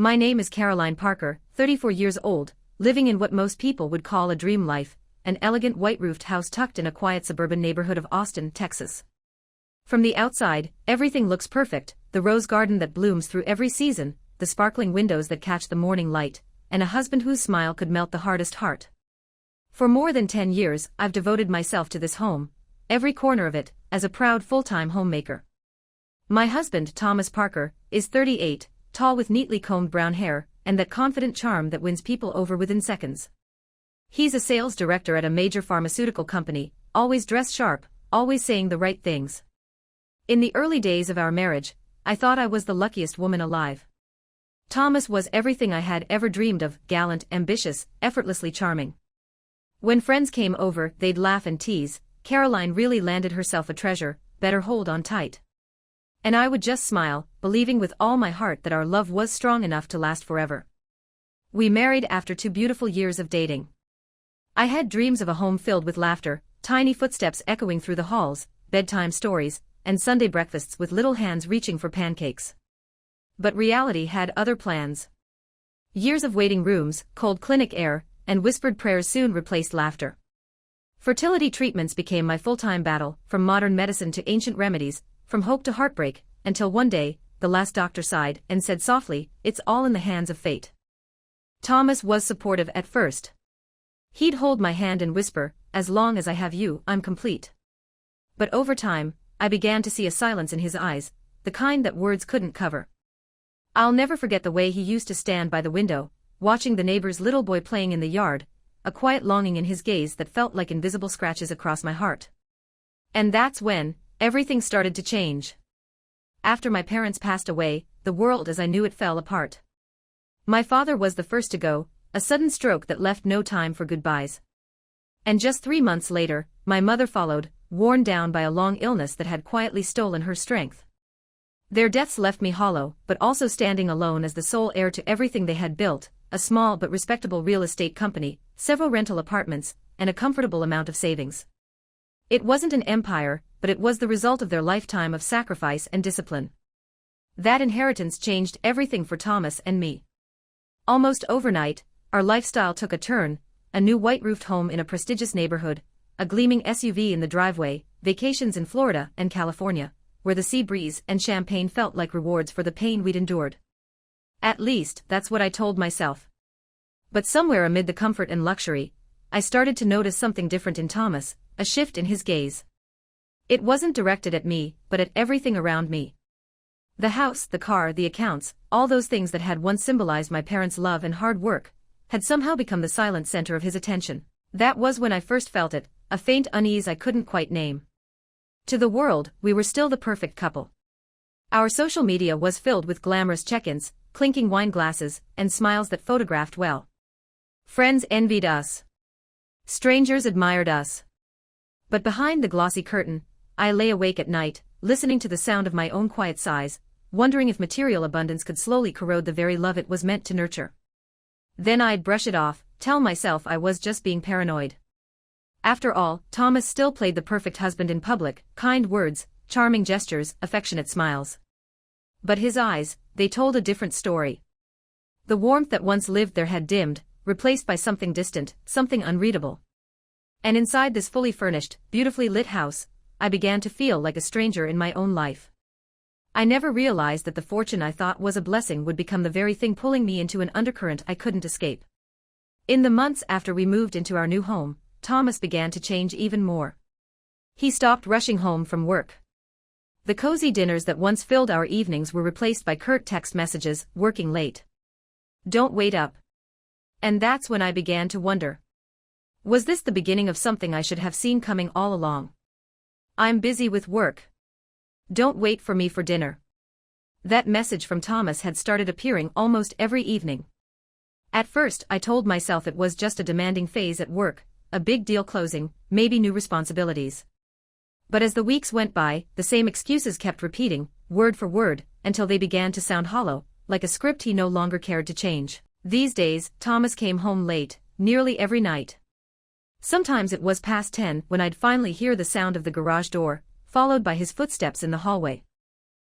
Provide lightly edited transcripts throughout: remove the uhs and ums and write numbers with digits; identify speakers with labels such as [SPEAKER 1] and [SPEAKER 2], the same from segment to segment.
[SPEAKER 1] My name is Caroline Parker, 34 years old, living in what most people would call a dream life, an elegant white-roofed house tucked in a quiet suburban neighborhood of Austin, Texas. From the outside, everything looks perfect, the rose garden that blooms through every season, the sparkling windows that catch the morning light, and a husband whose smile could melt the hardest heart. For more than 10 years, I've devoted myself to this home, every corner of it, as a proud full-time homemaker. My husband, Thomas Parker, is 38, tall with neatly combed brown hair, and that confident charm that wins people over within seconds. He's a sales director at a major pharmaceutical company, always dressed sharp, always saying the right things. In the early days of our marriage, I thought I was the luckiest woman alive. Thomas was everything I had ever dreamed of, gallant, ambitious, effortlessly charming. When friends came over, they'd laugh and tease, "Caroline really landed herself a treasure, better hold on tight." And I would just smile, believing with all my heart that our love was strong enough to last forever. We married after 2 beautiful years of dating. I had dreams of a home filled with laughter, tiny footsteps echoing through the halls, bedtime stories, and Sunday breakfasts with little hands reaching for pancakes. But reality had other plans. Years of waiting rooms, cold clinic air, and whispered prayers soon replaced laughter. Fertility treatments became my full-time battle, from modern medicine to ancient remedies, from hope to heartbreak, until one day, the last doctor sighed and said softly, "It's all in the hands of fate." Thomas was supportive at first. He'd hold my hand and whisper, "As long as I have you, I'm complete." But over time, I began to see a silence in his eyes, the kind that words couldn't cover. I'll never forget the way he used to stand by the window, watching the neighbor's little boy playing in the yard, a quiet longing in his gaze that felt like invisible scratches across my heart. And that's when everything started to change. After my parents passed away, the world as I knew it fell apart. My father was the first to go, a sudden stroke that left no time for goodbyes. And just 3 months later, my mother followed, worn down by a long illness that had quietly stolen her strength. Their deaths left me hollow, but also standing alone as the sole heir to everything they had built, a small but respectable real estate company, several rental apartments, and a comfortable amount of savings. It wasn't an empire, but it was the result of their lifetime of sacrifice and discipline. That inheritance changed everything for Thomas and me. Almost overnight, our lifestyle took a turn, a new white-roofed home in a prestigious neighborhood, a gleaming SUV in the driveway, vacations in Florida and California, where the sea breeze and champagne felt like rewards for the pain we'd endured. At least, that's what I told myself. But somewhere amid the comfort and luxury, I started to notice something different in Thomas, a shift in his gaze. It wasn't directed at me, but at everything around me. The house, the car, the accounts, all those things that had once symbolized my parents' love and hard work, had somehow become the silent center of his attention. That was when I first felt it, a faint unease I couldn't quite name. To the world, we were still the perfect couple. Our social media was filled with glamorous check-ins, clinking wine glasses, and smiles that photographed well. Friends envied us. Strangers admired us. But behind the glossy curtain, I lay awake at night, listening to the sound of my own quiet sighs, wondering if material abundance could slowly corrode the very love it was meant to nurture. Then I'd brush it off, tell myself I was just being paranoid. After all, Thomas still played the perfect husband in public, kind words, charming gestures, affectionate smiles. But his eyes, they told a different story. The warmth that once lived there had dimmed, replaced by something distant, something unreadable. And inside this fully furnished, beautifully lit house, I began to feel like a stranger in my own life. I never realized that the fortune I thought was a blessing would become the very thing pulling me into an undercurrent I couldn't escape. In the months after we moved into our new home, Thomas began to change even more. He stopped rushing home from work. The cozy dinners that once filled our evenings were replaced by curt text messages, "Working late. Don't wait up." And that's when I began to wonder. Was this the beginning of something I should have seen coming all along? "I'm busy with work. Don't wait for me for dinner." That message from Thomas had started appearing almost every evening. At first, I told myself it was just a demanding phase at work, a big deal closing, maybe new responsibilities. But as the weeks went by, the same excuses kept repeating, word for word, until they began to sound hollow, like a script he no longer cared to change. These days, Thomas came home late, nearly every night. Sometimes it was past 10 when I'd finally hear the sound of the garage door, followed by his footsteps in the hallway.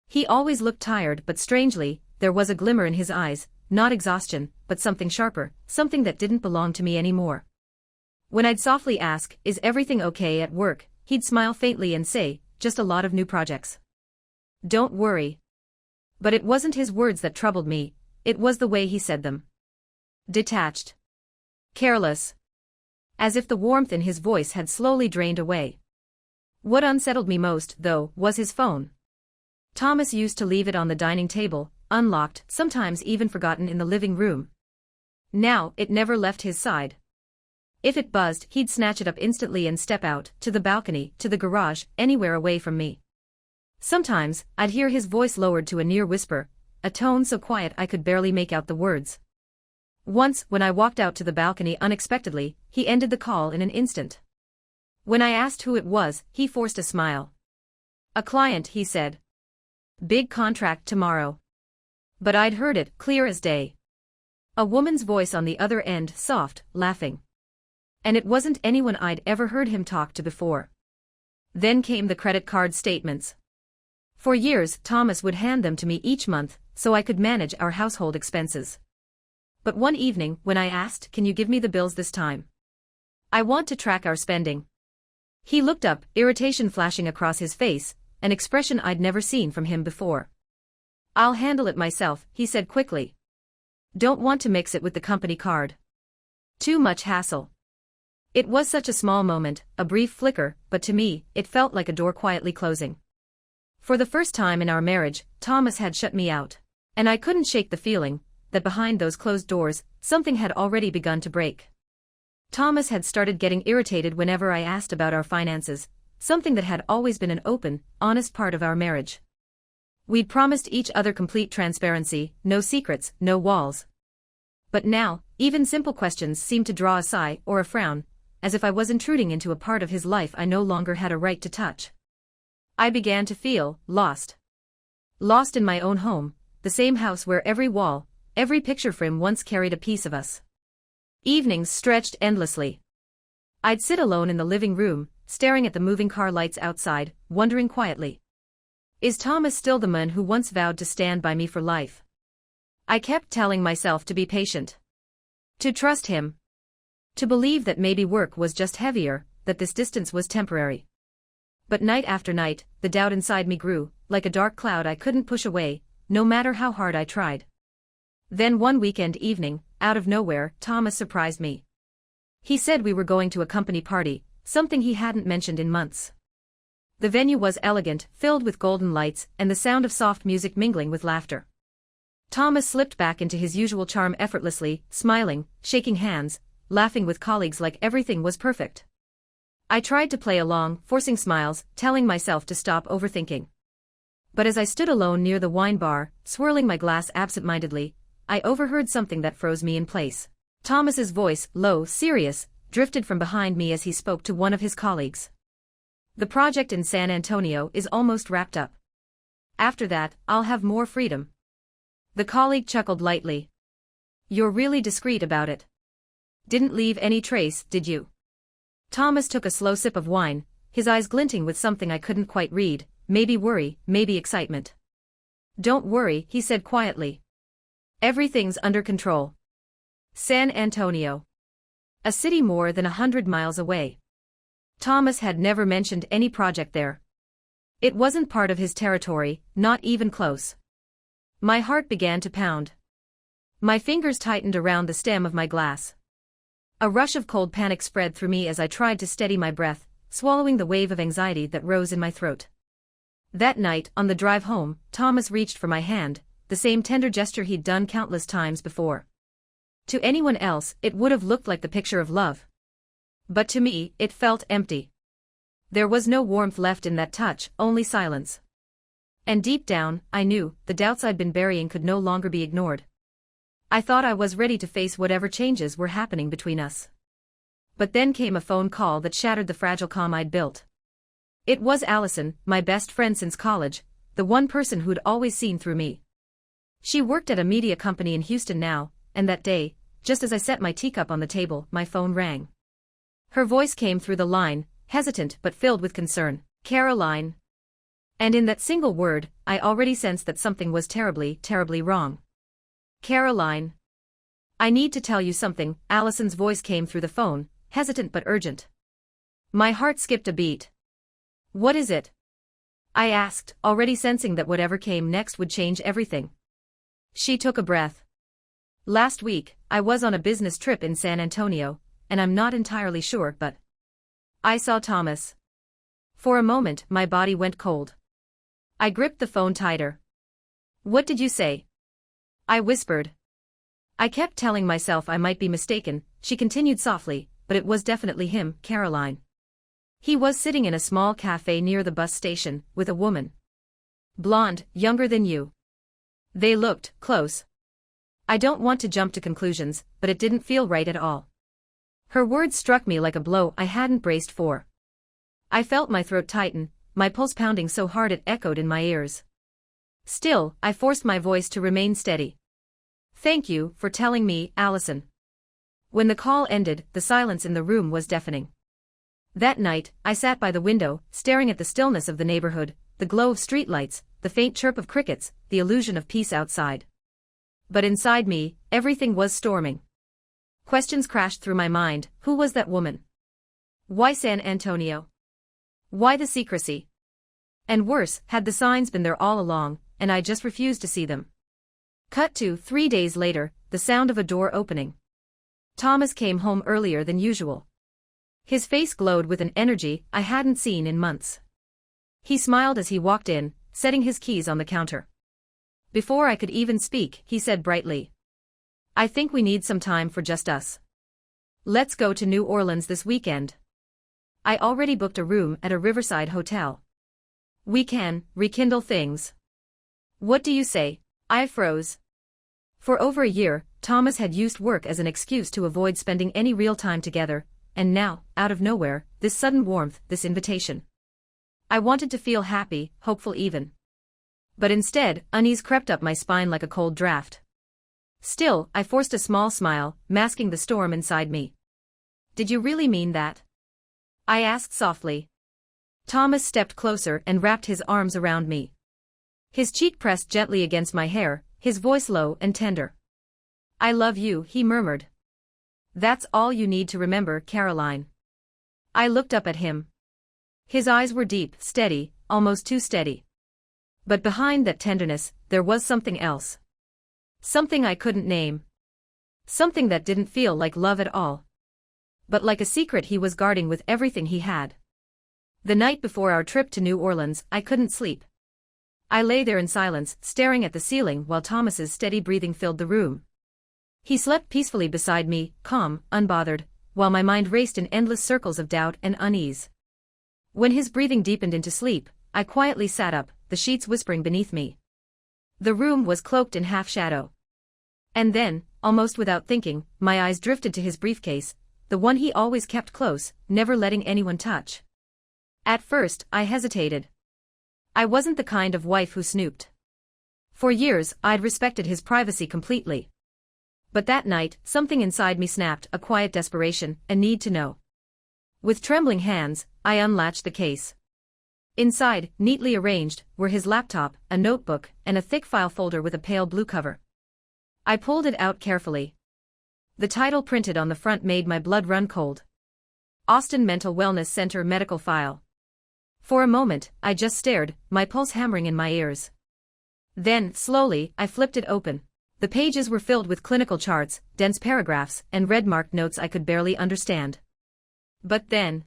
[SPEAKER 1] He always looked tired, but strangely, there was a glimmer in his eyes, not exhaustion, but something sharper, something that didn't belong to me anymore. When I'd softly ask, "Is everything okay at work?" he'd smile faintly and say, "Just a lot of new projects. Don't worry." But it wasn't his words that troubled me, it was the way he said them. Detached. Careless. As if the warmth in his voice had slowly drained away. What unsettled me most, though, was his phone. Thomas used to leave it on the dining table, unlocked, sometimes even forgotten in the living room. Now, it never left his side. If it buzzed, he'd snatch it up instantly and step out, to the balcony, to the garage, anywhere away from me. Sometimes, I'd hear his voice lowered to a near whisper, a tone so quiet I could barely make out the words. Once, when I walked out to the balcony unexpectedly, he ended the call in an instant. When I asked who it was, he forced a smile. "A client," he said. "Big contract tomorrow." But I'd heard it, clear as day. A woman's voice on the other end, soft, laughing. And it wasn't anyone I'd ever heard him talk to before. Then came the credit card statements. For years, Thomas would hand them to me each month, so I could manage our household expenses. But one evening, when I asked, "Can you give me the bills this time? I want to track our spending." He looked up, irritation flashing across his face, an expression I'd never seen from him before. "I'll handle it myself," he said quickly. "Don't want to mix it with the company card. Too much hassle." It was such a small moment, a brief flicker, but to me, it felt like a door quietly closing. For the first time in our marriage, Thomas had shut me out. And I couldn't shake the feeling that behind those closed doors, something had already begun to break. Thomas had started getting irritated whenever I asked about our finances, something that had always been an open, honest part of our marriage. We'd promised each other complete transparency, no secrets, no walls. But now, even simple questions seemed to draw a sigh or a frown, as if I was intruding into a part of his life I no longer had a right to touch. I began to feel lost. Lost in my own home, the same house where every wall, every picture frame once carried a piece of us. Evenings stretched endlessly. I'd sit alone in the living room, staring at the moving car lights outside, wondering quietly. Is Thomas still the man who once vowed to stand by me for life? I kept telling myself to be patient. To trust him. To believe that maybe work was just heavier, that this distance was temporary. But night after night, the doubt inside me grew, like a dark cloud I couldn't push away, no matter how hard I tried. Then one weekend evening, out of nowhere, Thomas surprised me. He said we were going to a company party, something he hadn't mentioned in months. The venue was elegant, filled with golden lights, and the sound of soft music mingling with laughter. Thomas slipped back into his usual charm effortlessly, smiling, shaking hands, laughing with colleagues like everything was perfect. I tried to play along, forcing smiles, telling myself to stop overthinking. But as I stood alone near the wine bar, swirling my glass absent-mindedly, I overheard something that froze me in place. Thomas's voice, low, serious, drifted from behind me as he spoke to one of his colleagues. "The project in San Antonio is almost wrapped up. After that, I'll have more freedom." The colleague chuckled lightly. "You're really discreet about it. Didn't leave any trace, did you?" Thomas took a slow sip of wine, his eyes glinting with something I couldn't quite read, maybe worry, maybe excitement. "Don't worry," he said quietly. "Everything's under control. San Antonio. A city more than 100 miles away." Thomas had never mentioned any project there. It wasn't part of his territory, not even close. My heart began to pound. My fingers tightened around the stem of my glass. A rush of cold panic spread through me as I tried to steady my breath, swallowing the wave of anxiety that rose in my throat. That night, on the drive home, Thomas reached for my hand, the same tender gesture he'd done countless times before. To anyone else, it would have looked like the picture of love. But to me, it felt empty. There was no warmth left in that touch, only silence. And deep down, I knew, the doubts I'd been burying could no longer be ignored. I thought I was ready to face whatever changes were happening between us. But then came a phone call that shattered the fragile calm I'd built. It was Allison, my best friend since college, the one person who'd always seen through me. She worked at a media company in Houston now, and that day, just as I set my teacup on the table, my phone rang. Her voice came through the line, hesitant but filled with concern. "Caroline." And in that single word, I already sensed that something was terribly, terribly wrong. Caroline. I need to tell you something. Allison's voice came through the phone, hesitant but urgent. My heart skipped a beat. What is it? I asked, already sensing that whatever came next would change everything. She took a breath. Last week, I was on a business trip in San Antonio, and I'm not entirely sure, but I saw Thomas. For a moment, my body went cold. I gripped the phone tighter. What did you say? I whispered. I kept telling myself I might be mistaken, she continued softly, but it was definitely him, Caroline. He was sitting in a small cafe near the bus station, with a woman. Blonde, younger than you. They looked close. I don't want to jump to conclusions, but it didn't feel right at all. Her words struck me like a blow I hadn't braced for. I felt my throat tighten, my pulse pounding so hard it echoed in my ears. Still, I forced my voice to remain steady. Thank you for telling me, Allison. When the call ended, the silence in the room was deafening. That night, I sat by the window, staring at the stillness of the neighborhood, the glow of streetlights, the faint chirp of crickets, the illusion of peace outside. But inside me, everything was storming. Questions crashed through my mind. Who was that woman? Why San Antonio? Why the secrecy? And worse, had the signs been there all along, and I just refused to see them? Cut to 3 days later, the sound of a door opening. Thomas came home earlier than usual. His face glowed with an energy I hadn't seen in months. He smiled as he walked in, setting his keys on the counter. Before I could even speak, he said brightly, I think we need some time for just us. Let's go to New Orleans this weekend. I already booked a room at a riverside hotel. We can rekindle things. What do you say? I froze. For over a year, Thomas had used work as an excuse to avoid spending any real time together, and now, out of nowhere, this sudden warmth, this invitation. I wanted to feel happy, hopeful even. But instead, unease crept up my spine like a cold draft. Still, I forced a small smile, masking the storm inside me. Did you really mean that? I asked softly. Thomas stepped closer and wrapped his arms around me. His cheek pressed gently against my hair, his voice low and tender. I love you, he murmured. That's all you need to remember, Caroline. I looked up at him. His eyes were deep, steady, almost too steady. But behind that tenderness, there was something else. Something I couldn't name. Something that didn't feel like love at all. But like a secret he was guarding with everything he had. The night before our trip to New Orleans, I couldn't sleep. I lay there in silence, staring at the ceiling while Thomas's steady breathing filled the room. He slept peacefully beside me, calm, unbothered, while my mind raced in endless circles of doubt and unease. When his breathing deepened into sleep, I quietly sat up, the sheets whispering beneath me. The room was cloaked in half-shadow. And then, almost without thinking, my eyes drifted to his briefcase, the one he always kept close, never letting anyone touch. At first, I hesitated. I wasn't the kind of wife who snooped. For years, I'd respected his privacy completely. But that night, something inside me snapped, a quiet desperation, a need to know. With trembling hands, I unlatched the case. Inside, neatly arranged, were his laptop, a notebook, and a thick file folder with a pale blue cover. I pulled it out carefully. The title printed on the front made my blood run cold. Austin Mental Wellness Center Medical File. For a moment, I just stared, my pulse hammering in my ears. Then, slowly, I flipped it open. The pages were filled with clinical charts, dense paragraphs, and red-marked notes I could barely understand. But then,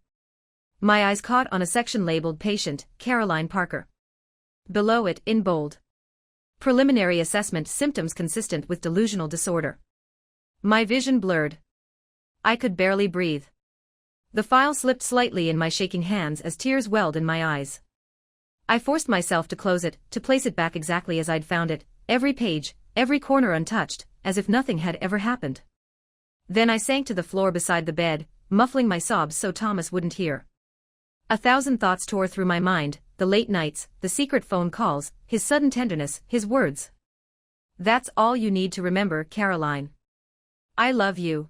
[SPEAKER 1] my eyes caught on a section labeled Patient, Caroline Parker. Below it, in bold, Preliminary Assessment, Symptoms Consistent with Delusional Disorder. My vision blurred. I could barely breathe. The file slipped slightly in my shaking hands as tears welled in my eyes. I forced myself to close it, to place it back exactly as I'd found it, every page, every corner untouched, as if nothing had ever happened. Then I sank to the floor beside the bed, muffling my sobs so Thomas wouldn't hear. 1,000 thoughts tore through my mind, the late nights, the secret phone calls, his sudden tenderness, his words. That's all you need to remember, Caroline. I love you.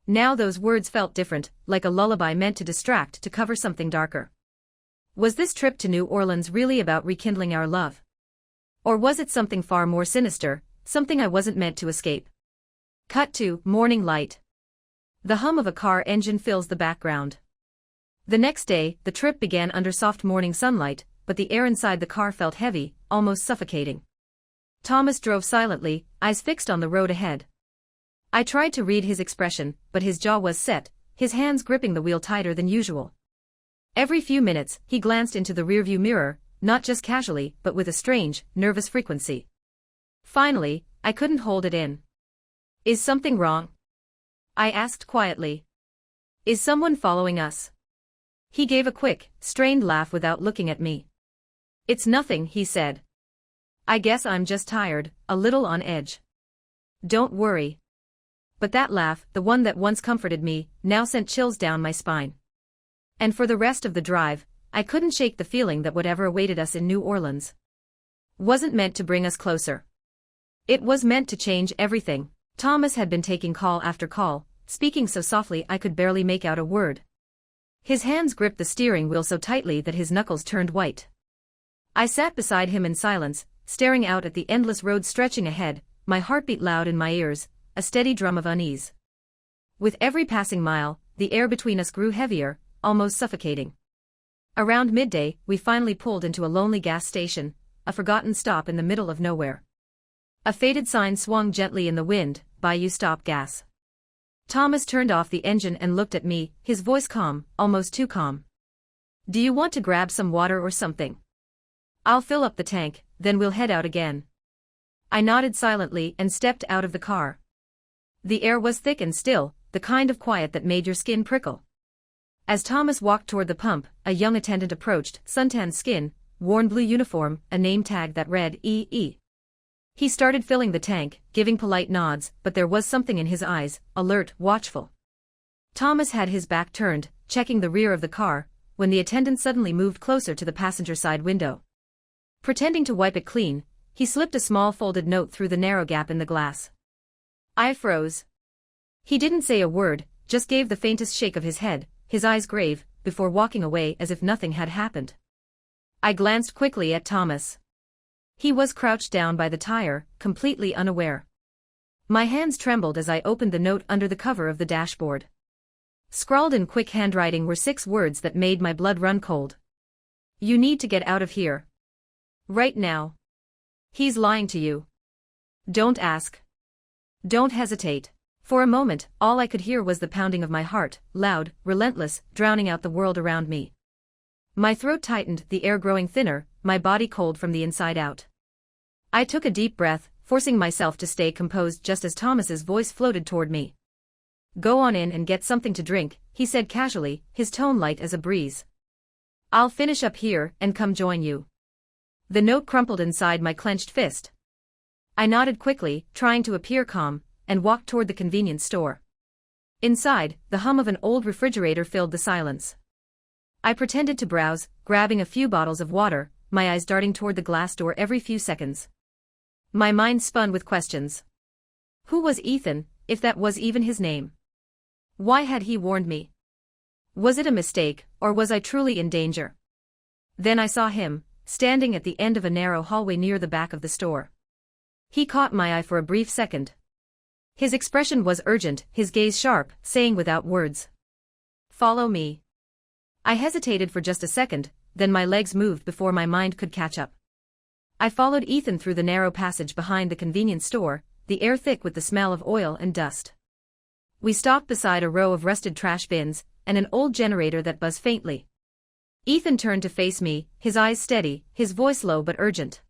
[SPEAKER 1] Now those words felt different, like a lullaby meant to distract, to cover something darker. Was this trip to New Orleans really about rekindling our love? Or was it something far more sinister, something I wasn't meant to escape. Cut to morning light. The hum of a car engine fills the background. The next day, the trip began under soft morning sunlight, but the air inside the car felt heavy, almost suffocating. Thomas drove silently, eyes fixed on the road ahead. I tried to read his expression, but his jaw was set, his hands gripping the wheel tighter than usual. Every few minutes, he glanced into the rearview mirror, not just casually, but with a strange, nervous frequency. Finally, I couldn't hold it in. "Is something wrong?" I asked quietly. "Is someone following us?" He gave a quick, strained laugh without looking at me. "It's nothing," he said. "I guess I'm just tired, a little on edge." "Don't worry." But that laugh, the one that once comforted me, now sent chills down my spine. And for the rest of the drive, I couldn't shake the feeling that whatever awaited us in New Orleans wasn't meant to bring us closer. It was meant to change everything. Thomas had been taking call after call, speaking so softly I could barely make out a word. His hands gripped the steering wheel so tightly that his knuckles turned white. I sat beside him in silence, staring out at the endless road stretching ahead, my heartbeat loud in my ears, a steady drum of unease. With every passing mile, the air between us grew heavier, almost suffocating. Around midday, we finally pulled into a lonely gas station, a forgotten stop in the middle of nowhere. A faded sign swung gently in the wind, "Bayou Stop Gas." Thomas turned off the engine and looked at me, his voice calm, almost too calm. "Do you want to grab some water or something? I'll fill up the tank, then we'll head out again." I nodded silently and stepped out of the car. The air was thick and still, the kind of quiet that made your skin prickle. As Thomas walked toward the pump, a young attendant approached, suntanned skin, worn blue uniform, a name tag that read E.E. He started filling the tank, giving polite nods, but there was something in his eyes, alert, watchful. Thomas had his back turned, checking the rear of the car, when the attendant suddenly moved closer to the passenger side window. Pretending to wipe it clean, he slipped a small folded note through the narrow gap in the glass. I froze. He didn't say a word, just gave the faintest shake of his head, his eyes grave, before walking away as if nothing had happened. I glanced quickly at Thomas. He was crouched down by the tire, completely unaware. My hands trembled as I opened the note under the cover of the dashboard. Scrawled in quick handwriting were 6 words that made my blood run cold. "You need to get out of here. Right now. He's lying to you. Don't ask. Don't hesitate." For a moment, all I could hear was the pounding of my heart, loud, relentless, drowning out the world around me. My throat tightened, the air growing thinner, my body cold from the inside out. I took a deep breath, forcing myself to stay composed just as Thomas's voice floated toward me. "Go on in and get something to drink," he said casually, his tone light as a breeze. "I'll finish up here and come join you." The note crumpled inside my clenched fist. I nodded quickly, trying to appear calm, and walked toward the convenience store. Inside, the hum of an old refrigerator filled the silence. I pretended to browse, grabbing a few bottles of water, my eyes darting toward the glass door every few seconds. My mind spun with questions. Who was Ethan, if that was even his name? Why had he warned me? Was it a mistake, or was I truly in danger? Then I saw him, standing at the end of a narrow hallway near the back of the store. He caught my eye for a brief second. His expression was urgent, his gaze sharp, saying without words, "Follow me." I hesitated for just a second, then my legs moved before my mind could catch up. I followed Ethan through the narrow passage behind the convenience store, the air thick with the smell of oil and dust. We stopped beside a row of rusted trash bins, and an old generator that buzzed faintly. Ethan turned to face me, his eyes steady, his voice low but urgent.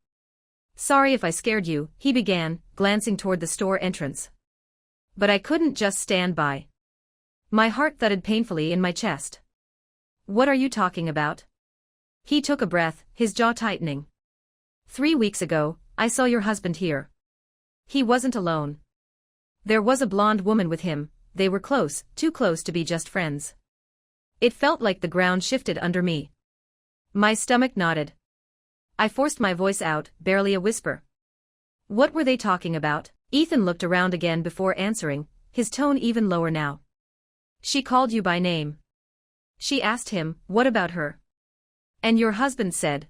[SPEAKER 1] "Sorry if I scared you," he began, glancing toward the store entrance. But I couldn't just stand by. My heart thudded painfully in my chest. "What are you talking about?" He took a breath, his jaw tightening. 3 weeks ago, I saw your husband here. He wasn't alone. There was a blonde woman with him, they were close, too close to be just friends." It felt like the ground shifted under me. My stomach knotted. I forced my voice out, barely a whisper. "What were they talking about?" Ethan looked around again before answering, his tone even lower now. "She called you by name." She asked him, "What about her?" "And your husband said."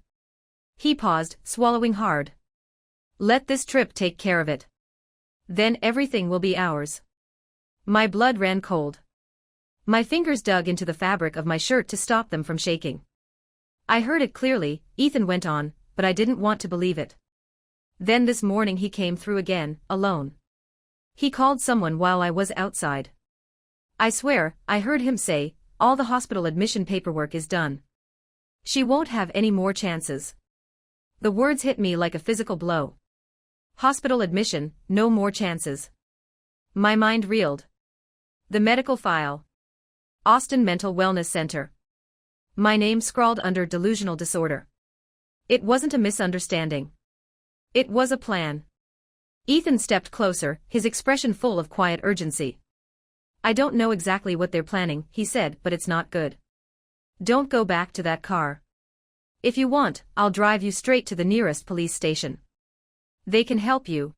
[SPEAKER 1] He paused, swallowing hard. "Let this trip take care of it." Then everything will be ours. My blood ran cold. My fingers dug into the fabric of my shirt to stop them from shaking. I heard it clearly, Ethan went on, but I didn't want to believe it. Then this morning he came through again, alone. He called someone while I was outside. I swear, I heard him say, all the hospital admission paperwork is done. She won't have any more chances. The words hit me like a physical blow. Hospital admission, no more chances. My mind reeled. The medical file. Austin Mental Wellness Center. My name scrawled under delusional disorder. It wasn't a misunderstanding. It was a plan. Ethan stepped closer, his expression full of quiet urgency. I don't know exactly what they're planning, he said, but it's not good. Don't go back to that car. If you want, I'll drive you straight to the nearest police station. They can help you.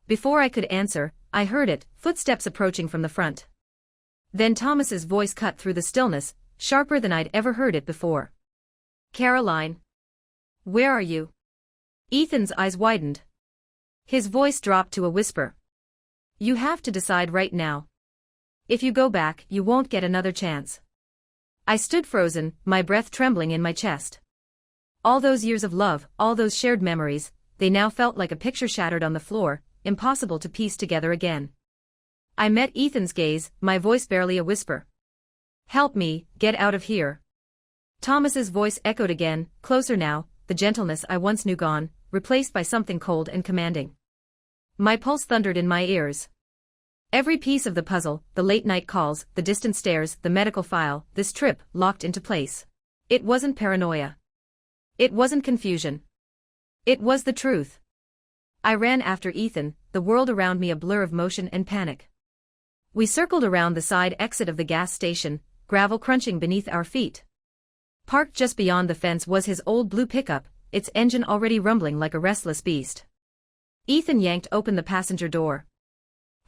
[SPEAKER 1] Before I could answer, I heard it, footsteps approaching from the front. Then Thomas's voice cut through the stillness, sharper than I'd ever heard it before. Caroline. Where are you? Ethan's eyes widened. His voice dropped to a whisper. You have to decide right now. If you go back, you won't get another chance. I stood frozen, my breath trembling in my chest. All those years of love, all those shared memories, they now felt like a picture shattered on the floor, impossible to piece together again. I met Ethan's gaze, my voice barely a whisper. Help me, get out of here. Thomas's voice echoed again, closer now, the gentleness I once knew gone, replaced by something cold and commanding. My pulse thundered in my ears. Every piece of the puzzle, the late-night calls, the distant stares, the medical file, this trip, locked into place. It wasn't paranoia. It wasn't confusion. It was the truth. I ran after Ethan, the world around me a blur of motion and panic. We circled around the side exit of the gas station, gravel crunching beneath our feet. Parked just beyond the fence was his old blue pickup, its engine already rumbling like a restless beast. Ethan yanked open the passenger door.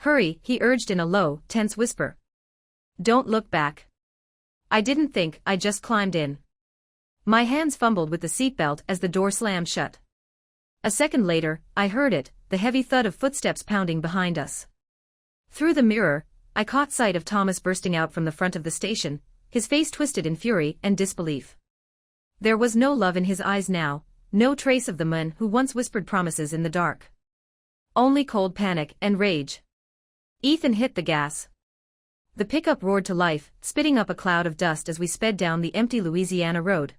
[SPEAKER 1] Hurry, he urged in a low, tense whisper. Don't look back. I didn't think, I just climbed in. My hands fumbled with the seatbelt as the door slammed shut. A second later, I heard it, the heavy thud of footsteps pounding behind us. Through the mirror, I caught sight of Thomas bursting out from the front of the station, his face twisted in fury and disbelief. There was no love in his eyes now, no trace of the man who once whispered promises in the dark. Only cold panic and rage. Ethan hit the gas. The pickup roared to life, spitting up a cloud of dust as we sped down the empty Louisiana road.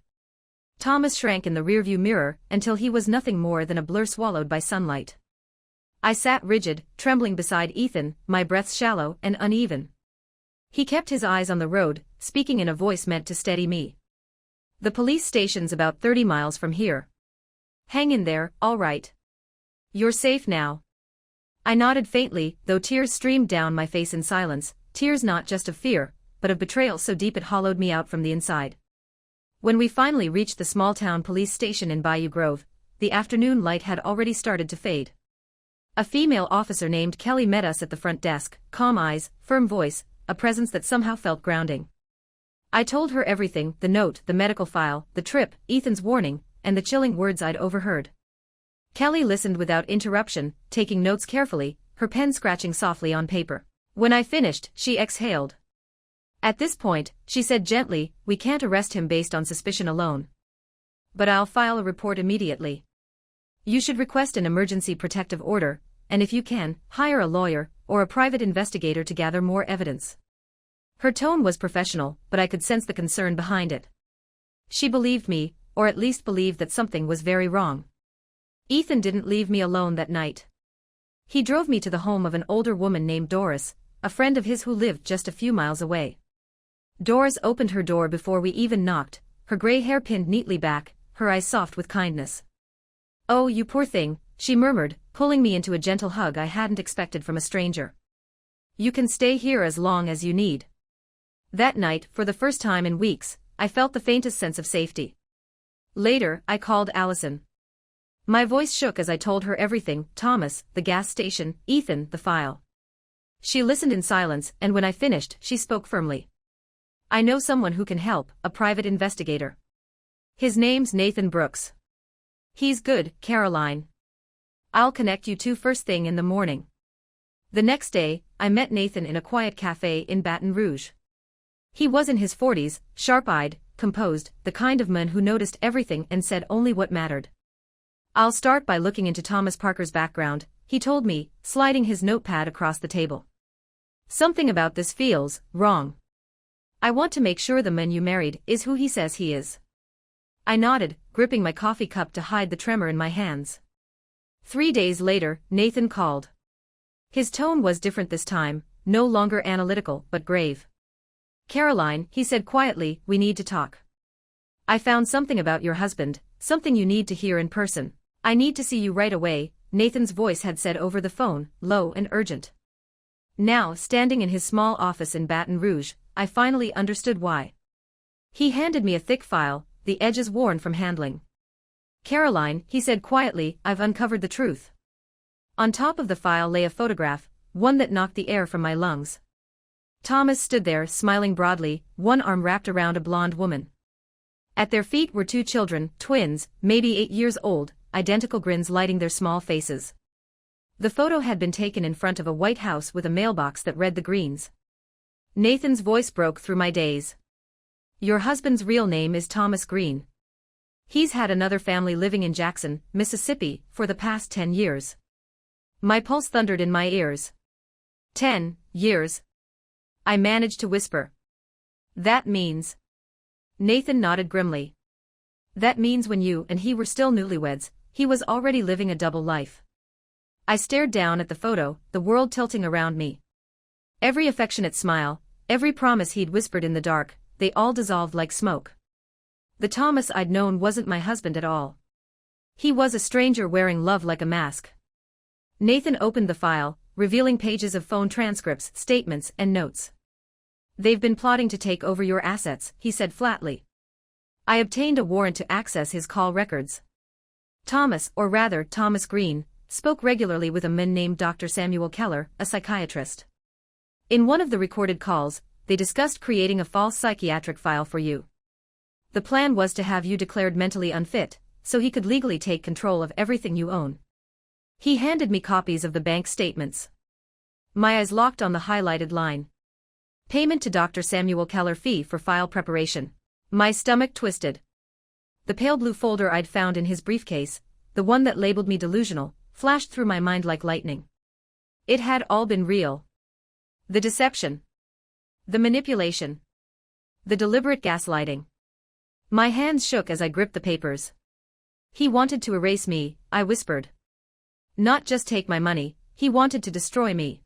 [SPEAKER 1] Thomas shrank in the rearview mirror until he was nothing more than a blur swallowed by sunlight. I sat rigid, trembling beside Ethan, my breath shallow and uneven. He kept his eyes on the road, speaking in a voice meant to steady me. The police station's about 30 miles from here. Hang in there, all right. You're safe now. I nodded faintly, though tears streamed down my face in silence, tears not just of fear, but of betrayal so deep it hollowed me out from the inside. When we finally reached the small-town police station in Bayou Grove, the afternoon light had already started to fade. A female officer named Kelly met us at the front desk, calm eyes, firm voice, a presence that somehow felt grounding. I told her everything, the note, the medical file, the trip, Ethan's warning, and the chilling words I'd overheard. Kelly listened without interruption, taking notes carefully, her pen scratching softly on paper. When I finished, she exhaled. At this point, she said gently, we can't arrest him based on suspicion alone. But I'll file a report immediately. You should request an emergency protective order, and if you can, hire a lawyer or a private investigator to gather more evidence. Her tone was professional, but I could sense the concern behind it. She believed me, or at least believed that something was very wrong. Ethan didn't leave me alone that night. He drove me to the home of an older woman named Doris, a friend of his who lived just a few miles away. Doris opened her door before we even knocked, her gray hair pinned neatly back, her eyes soft with kindness. Oh, you poor thing, she murmured, pulling me into a gentle hug I hadn't expected from a stranger. You can stay here as long as you need. That night, for the first time in weeks, I felt the faintest sense of safety. Later, I called Allison. My voice shook as I told her everything, Thomas, the gas station, Ethan, the file. She listened in silence, and when I finished, she spoke firmly. I know someone who can help, a private investigator. His name's Nathan Brooks. He's good, Caroline. I'll connect you two first thing in the morning. The next day, I met Nathan in a quiet cafe in Baton Rouge. He was in his 40s, sharp-eyed, composed, the kind of man who noticed everything and said only what mattered. "I'll start by looking into Thomas Parker's background," he told me, sliding his notepad across the table. "Something about this feels wrong. I want to make sure the man you married is who he says he is." I nodded, gripping my coffee cup to hide the tremor in my hands. 3 days later, Nathan called. His tone was different this time, no longer analytical but grave. "Caroline," he said quietly, "we need to talk. I found something about your husband, something you need to hear in person. I need to see you right away," Nathan's voice had said over the phone, low and urgent. Now, standing in his small office in Baton Rouge, I finally understood why. He handed me a thick file, the edges worn from handling. "Caroline," he said quietly, "I've uncovered the truth." On top of the file lay a photograph, one that knocked the air from my lungs. Thomas stood there, smiling broadly, one arm wrapped around a blonde woman. At their feet were 2 children, twins, maybe 8 years old, identical grins lighting their small faces. The photo had been taken in front of a white house with a mailbox that read the Greens. Nathan's voice broke through my daze. "Your husband's real name is Thomas Green. He's had another family living in Jackson, Mississippi, for the past 10 years. My pulse thundered in my ears. 10 years. I managed to whisper. "That means..." Nathan nodded grimly. "That means when you and he were still newlyweds, he was already living a double life." I stared down at the photo, the world tilting around me. Every affectionate smile, every promise he'd whispered in the dark, they all dissolved like smoke. The Thomas I'd known wasn't my husband at all. He was a stranger wearing love like a mask. Nathan opened the file, revealing pages of phone transcripts, statements, and notes. "They've been plotting to take over your assets," he said flatly. I obtained a warrant to access his call records. Thomas, or rather Thomas Green, spoke regularly with a man named Dr. Samuel Keller, a psychiatrist. In one of the recorded calls, they discussed creating a false psychiatric file for you. The plan was to have you declared mentally unfit, so he could legally take control of everything you own. He handed me copies of the bank statements. My eyes locked on the highlighted line. "Payment to Dr. Samuel Keller, fee for file preparation." My stomach twisted. The pale blue folder I'd found in his briefcase, the one that labeled me delusional, flashed through my mind like lightning. It had all been real. The deception. The manipulation. The deliberate gaslighting. My hands shook as I gripped the papers. "He wanted to erase me," I whispered. "Not just take my money, he wanted to destroy me."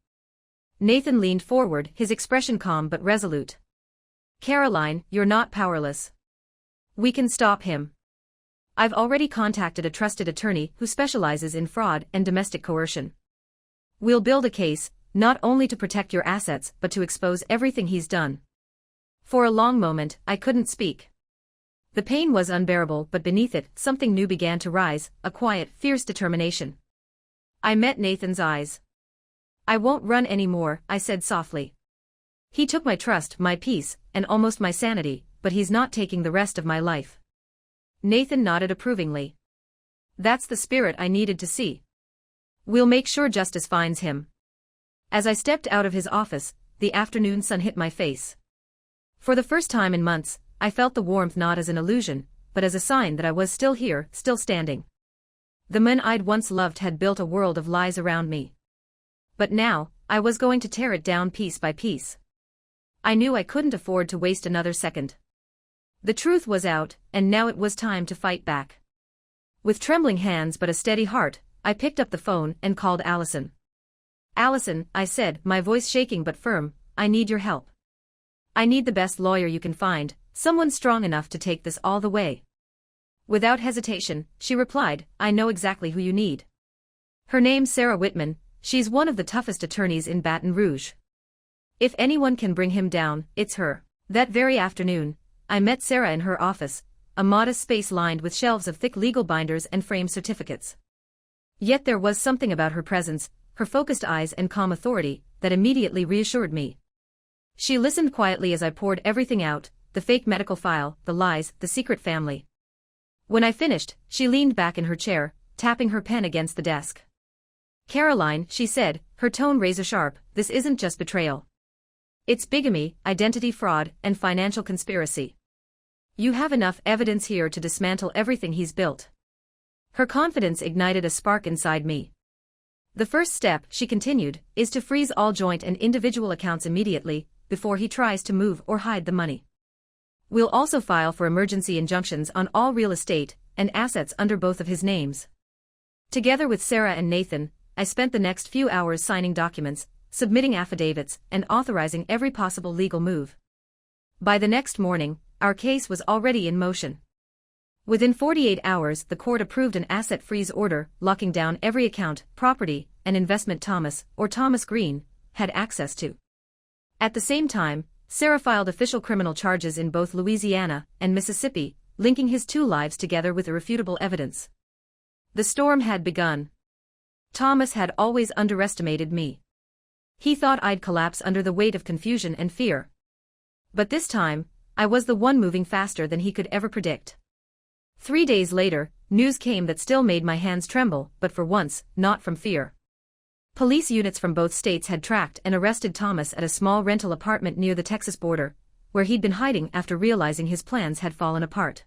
[SPEAKER 1] Nathan leaned forward, his expression calm but resolute. "Caroline, you're not powerless. We can stop him. I've already contacted a trusted attorney who specializes in fraud and domestic coercion. We'll build a case, not only to protect your assets but to expose everything he's done." For a long moment, I couldn't speak. The pain was unbearable, but beneath it, something new began to rise, a quiet, fierce determination. I met Nathan's eyes. "I won't run anymore," I said softly. "He took my trust, my peace, and almost my sanity, but he's not taking the rest of my life." Nathan nodded approvingly. "That's the spirit I needed to see. We'll make sure justice finds him." As I stepped out of his office, the afternoon sun hit my face. For the first time in months, I felt the warmth not as an illusion, but as a sign that I was still here, still standing. The man I'd once loved had built a world of lies around me. But now, I was going to tear it down piece by piece. I knew I couldn't afford to waste another second. The truth was out, and now it was time to fight back. With trembling hands but a steady heart, I picked up the phone and called Allison. "Allison," I said, my voice shaking but firm, "I need your help. I need the best lawyer you can find, someone strong enough to take this all the way." Without hesitation, she replied, "I know exactly who you need. Her name's Sarah Whitman, she's one of the toughest attorneys in Baton Rouge. If anyone can bring him down, it's her." That very afternoon, I met Sarah in her office, a modest space lined with shelves of thick legal binders and framed certificates. Yet there was something about her presence, her focused eyes and calm authority, that immediately reassured me. She listened quietly as I poured everything out, the fake medical file, the lies, the secret family. When I finished, she leaned back in her chair, tapping her pen against the desk. Caroline, she said, her tone razor-sharp, this isn't just betrayal. It's bigamy, identity fraud, and financial conspiracy. You have enough evidence here to dismantle everything he's built. Her confidence ignited a spark inside me. The first step, she continued, is to freeze all joint and individual accounts immediately, before he tries to move or hide the money. We'll also file for emergency injunctions on all real estate and assets under both of his names. Together with Sarah and Nathan, I spent the next few hours signing documents, submitting affidavits, and authorizing every possible legal move. By the next morning, our case was already in motion. Within 48 hours, the court approved an asset freeze order, locking down every account, property, and investment Thomas Green had access to. At the same time, Sarah filed official criminal charges in both Louisiana and Mississippi, linking his two lives together with irrefutable evidence. The storm had begun. Thomas had always underestimated me. He thought I'd collapse under the weight of confusion and fear. But this time, I was the one moving faster than he could ever predict. 3 days later, news came that still made my hands tremble, but for once, not from fear. Police units from both states had tracked and arrested Thomas at a small rental apartment near the Texas border, where he'd been hiding after realizing his plans had fallen apart.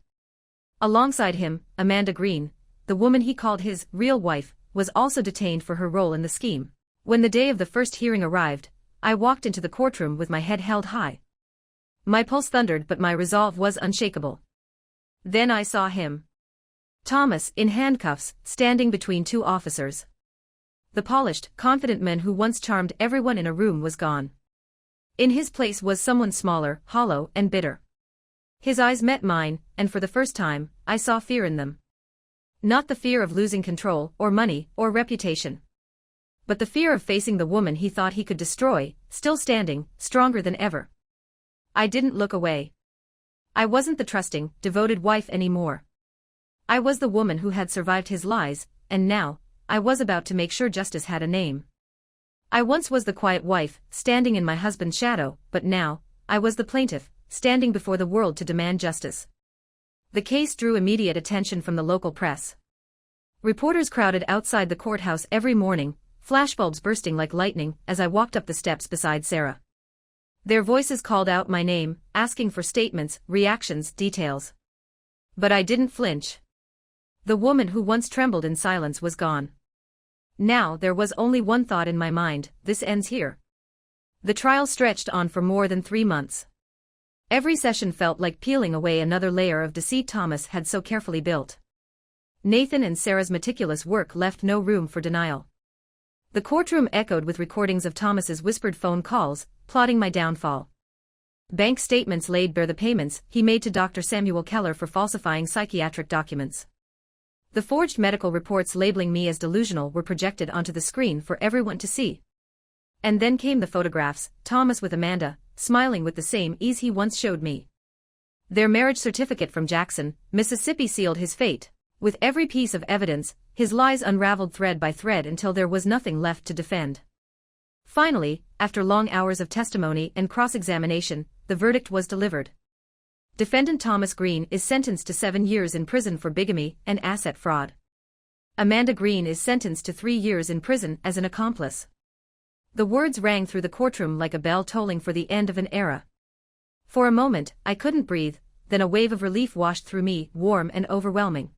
[SPEAKER 1] Alongside him, Amanda Green, the woman he called his real wife, was also detained for her role in the scheme. When the day of the first hearing arrived, I walked into the courtroom with my head held high. My pulse thundered, but my resolve was unshakable. Then I saw him. Thomas, in handcuffs, standing between two officers. The polished, confident man who once charmed everyone in a room was gone. In his place was someone smaller, hollow, and bitter. His eyes met mine, and for the first time, I saw fear in them. Not the fear of losing control, or money, or reputation. But the fear of facing the woman he thought he could destroy, still standing, stronger than ever. I didn't look away. I wasn't the trusting, devoted wife anymore. I was the woman who had survived his lies, and now, I was about to make sure justice had a name. I once was the quiet wife, standing in my husband's shadow, but now, I was the plaintiff, standing before the world to demand justice. The case drew immediate attention from the local press. Reporters crowded outside the courthouse every morning, flashbulbs bursting like lightning as I walked up the steps beside Sarah. Their voices called out my name, asking for statements, reactions, details. But I didn't flinch. The woman who once trembled in silence was gone. Now there was only one thought in my mind: this ends here. The trial stretched on for more than 3 months. Every session felt like peeling away another layer of deceit Thomas had so carefully built. Nathan and Sarah's meticulous work left no room for denial. The courtroom echoed with recordings of Thomas's whispered phone calls, plotting my downfall. Bank statements laid bare the payments he made to Dr. Samuel Keller for falsifying psychiatric documents. The forged medical reports labeling me as delusional were projected onto the screen for everyone to see. And then came the photographs, Thomas with Amanda, smiling with the same ease he once showed me. Their marriage certificate from Jackson, Mississippi sealed his fate. With every piece of evidence, his lies unraveled thread by thread until there was nothing left to defend. Finally, after long hours of testimony and cross-examination, the verdict was delivered. Defendant Thomas Green is sentenced to 7 years in prison for bigamy and asset fraud. Amanda Green is sentenced to 3 years in prison as an accomplice. The words rang through the courtroom like a bell tolling for the end of an era. For a moment, I couldn't breathe, then a wave of relief washed through me, warm and overwhelming.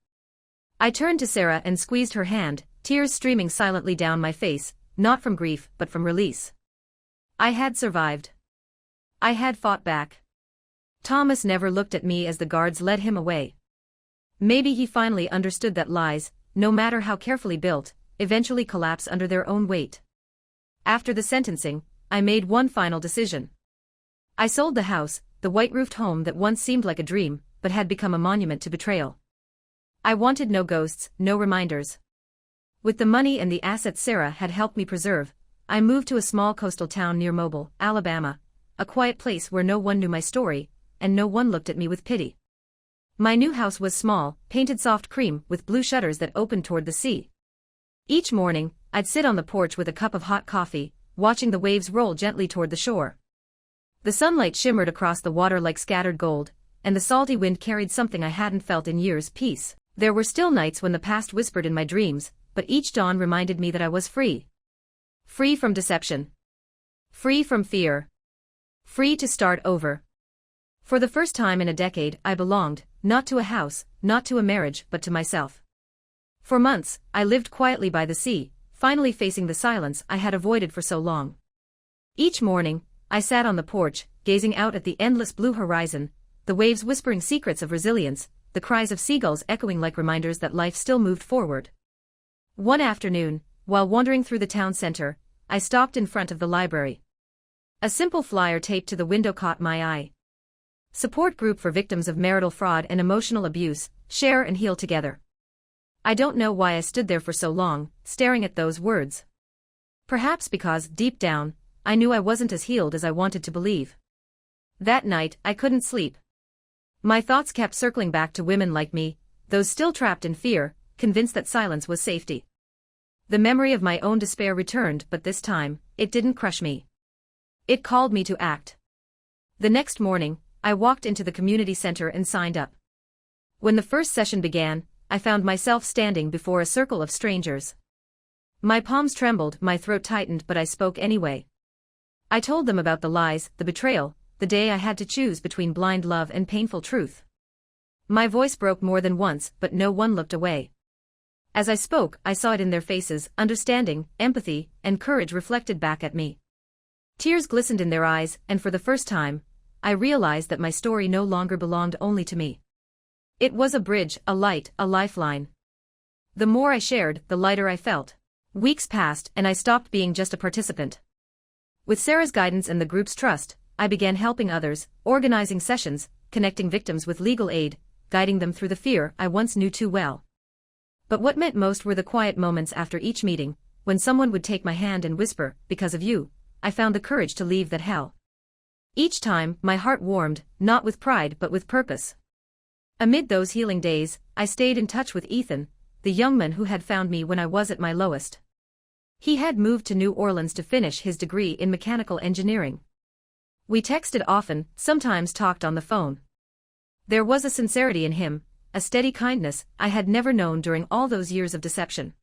[SPEAKER 1] I turned to Sarah and squeezed her hand, tears streaming silently down my face, not from grief but from release. I had survived. I had fought back. Thomas never looked at me as the guards led him away. Maybe he finally understood that lies, no matter how carefully built, eventually collapse under their own weight. After the sentencing, I made one final decision. I sold the house, the white-roofed home that once seemed like a dream, but had become a monument to betrayal. I wanted no ghosts, no reminders. With the money and the assets Sarah had helped me preserve, I moved to a small coastal town near Mobile, Alabama, a quiet place where no one knew my story, and no one looked at me with pity. My new house was small, painted soft cream with blue shutters that opened toward the sea. Each morning, I'd sit on the porch with a cup of hot coffee, watching the waves roll gently toward the shore. The sunlight shimmered across the water like scattered gold, and the salty wind carried something I hadn't felt in years: peace. There were still nights when the past whispered in my dreams, but each dawn reminded me that I was free. Free from deception. Free from fear. Free to start over. For the first time in a decade, I belonged, not to a house, not to a marriage, but to myself. For months, I lived quietly by the sea, finally facing the silence I had avoided for so long. Each morning, I sat on the porch, gazing out at the endless blue horizon, the waves whispering secrets of resilience, the cries of seagulls echoing like reminders that life still moved forward. One afternoon, while wandering through the town center, I stopped in front of the library. A simple flyer taped to the window caught my eye. Support group for victims of marital fraud and emotional abuse, share and heal together. I don't know why I stood there for so long, staring at those words. Perhaps because, deep down, I knew I wasn't as healed as I wanted to believe. That night, I couldn't sleep. My thoughts kept circling back to women like me, those still trapped in fear, convinced that silence was safety. The memory of my own despair returned, but this time, it didn't crush me. It called me to act. The next morning, I walked into the community center and signed up. When the first session began, I found myself standing before a circle of strangers. My palms trembled, my throat tightened, but I spoke anyway. I told them about the lies, the betrayal, the day I had to choose between blind love and painful truth. My voice broke more than once, but no one looked away. As I spoke, I saw it in their faces, understanding, empathy, and courage reflected back at me. Tears glistened in their eyes, and for the first time, I realized that my story no longer belonged only to me. It was a bridge, a light, a lifeline. The more I shared, the lighter I felt. Weeks passed, and I stopped being just a participant. With Sarah's guidance and the group's trust, I began helping others, organizing sessions, connecting victims with legal aid, guiding them through the fear I once knew too well. But what meant most were the quiet moments after each meeting, when someone would take my hand and whisper, "Because of you, I found the courage to leave that hell." Each time, my heart warmed, not with pride but with purpose. Amid those healing days, I stayed in touch with Ethan, the young man who had found me when I was at my lowest. He had moved to New Orleans to finish his degree in mechanical engineering. We texted often, sometimes talked on the phone. There was a sincerity in him, a steady kindness I had never known during all those years of deception.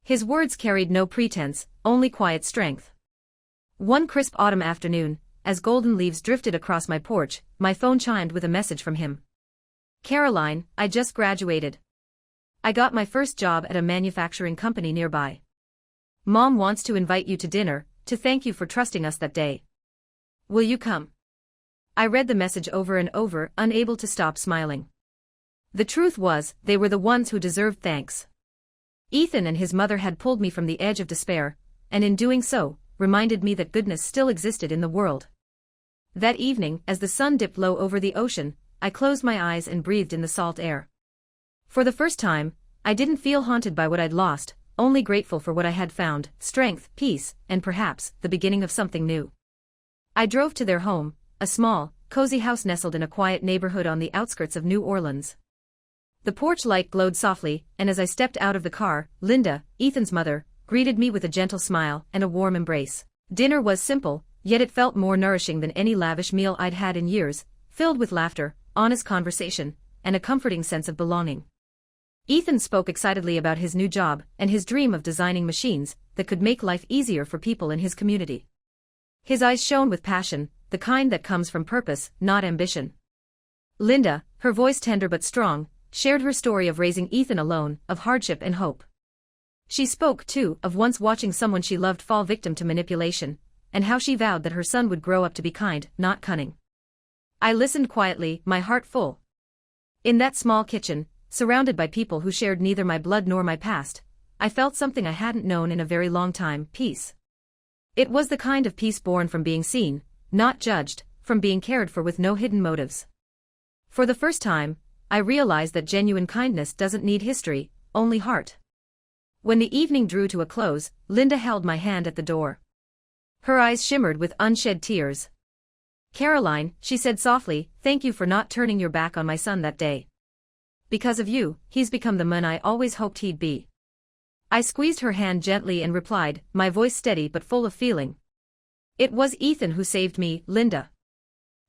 [SPEAKER 1] His words carried no pretense, only quiet strength. One crisp autumn afternoon, as golden leaves drifted across my porch, my phone chimed with a message from him. "Caroline, I just graduated. I got my first job at a manufacturing company nearby. Mom wants to invite you to dinner, to thank you for trusting us that day. Will you come?" I read the message over and over, unable to stop smiling. The truth was, they were the ones who deserved thanks. Ethan and his mother had pulled me from the edge of despair, and in doing so, reminded me that goodness still existed in the world. That evening, as the sun dipped low over the ocean, I closed my eyes and breathed in the salt air. For the first time, I didn't feel haunted by what I'd lost, only grateful for what I had found, strength, peace, and perhaps, the beginning of something new. I drove to their home, a small, cozy house nestled in a quiet neighborhood on the outskirts of New Orleans. The porch light glowed softly, and as I stepped out of the car, Linda, Ethan's mother, greeted me with a gentle smile and a warm embrace. Dinner was simple, yet it felt more nourishing than any lavish meal I'd had in years, filled with laughter, honest conversation, and a comforting sense of belonging. Ethan spoke excitedly about his new job and his dream of designing machines that could make life easier for people in his community. His eyes shone with passion, the kind that comes from purpose, not ambition. Linda, her voice tender but strong, shared her story of raising Ethan alone, of hardship and hope. She spoke, too, of once watching someone she loved fall victim to manipulation, and how she vowed that her son would grow up to be kind, not cunning. I listened quietly, my heart full. In that small kitchen, surrounded by people who shared neither my blood nor my past, I felt something I hadn't known in a very long time: peace. It was the kind of peace born from being seen, not judged, from being cared for with no hidden motives. For the first time, I realized that genuine kindness doesn't need history, only heart. When the evening drew to a close, Linda held my hand at the door. Her eyes shimmered with unshed tears. "Caroline," she said softly, "thank you for not turning your back on my son that day. Because of you, he's become the man I always hoped he'd be." I squeezed her hand gently and replied, my voice steady but full of feeling. "It was Ethan who saved me, Linda.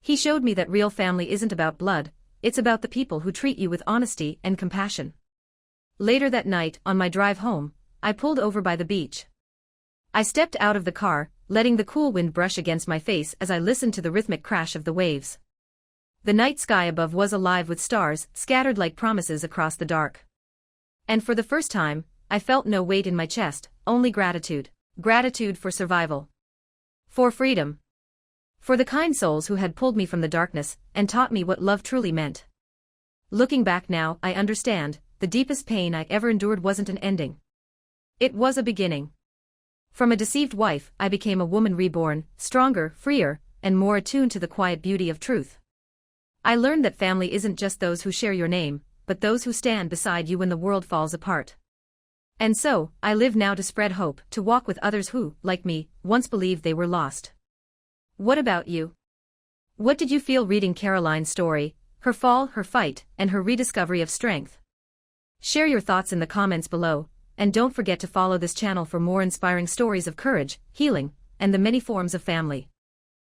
[SPEAKER 1] He showed me that real family isn't about blood, it's about the people who treat you with honesty and compassion." Later that night, on my drive home, I pulled over by the beach. I stepped out of the car, letting the cool wind brush against my face as I listened to the rhythmic crash of the waves. The night sky above was alive with stars, scattered like promises across the dark. And for the first time, I felt no weight in my chest, only gratitude. Gratitude for survival. For freedom. For the kind souls who had pulled me from the darkness and taught me what love truly meant. Looking back now, I understand, the deepest pain I ever endured wasn't an ending. It was a beginning. From a deceived wife, I became a woman reborn, stronger, freer, and more attuned to the quiet beauty of truth. I learned that family isn't just those who share your name, but those who stand beside you when the world falls apart. And so, I live now to spread hope, to walk with others who, like me, once believed they were lost. What about you? What did you feel reading Caroline's story, her fall, her fight, and her rediscovery of strength? Share your thoughts in the comments below, and don't forget to follow this channel for more inspiring stories of courage, healing, and the many forms of family.